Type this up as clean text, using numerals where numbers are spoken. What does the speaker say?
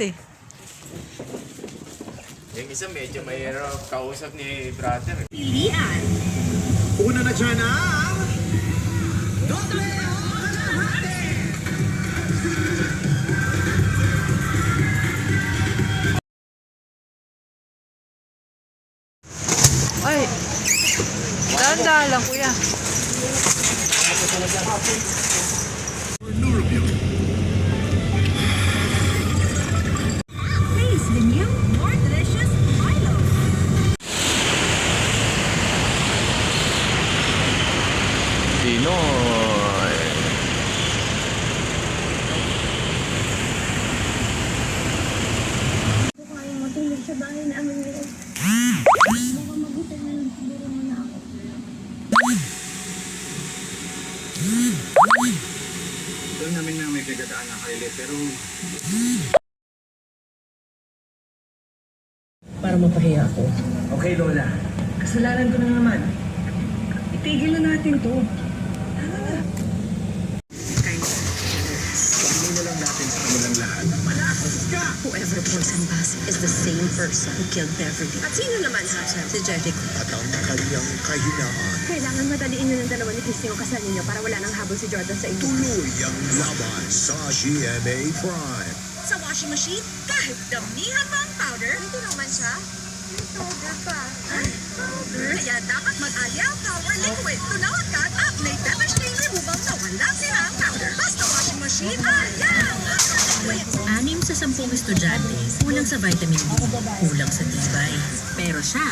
eh. Yung isa medyo mayroong kausap ni brother. Pilian. Una na dyan ang doble o kalahati. Ay! Dahan-dahan lang, kuya. Taste the new, more delicious Milo. Pinoy. Kaya matulog sa bahay namin ngayon. Baka magutan na lang siguro muna ako. Alam namin na may pagkakaan ng kaili, pero para mapahiya ako. okay, Lola. Kasalanan ko na naman. Itigil na natin to. Pagkain na lang natin sa kanilang lahat. Malakas ka! Whoever poisoned Bass is the same person who killed Beverly. At sino naman ha? Si Jericho. At ang kanyang kahinaan. Kailangan madaliin nyo ng dalawa ni Christy yung kasal ninyo para wala nang habol si Jordan sa inyo. Tuloy ang laban sa GMA Prime. Sa washing machine, kahit damihan mo ang powder, hindi naman siya. May powder pa. Powder? Kaya dapat mag-Ariel Power Liquid. Tunaw agad at may devastating removal na wala sila ang powder. Basta washing machine, Ariel Power Liquid. 6 sa 10 estudyante kulang sa vitamin D, kulang sa tibay. Pero siya,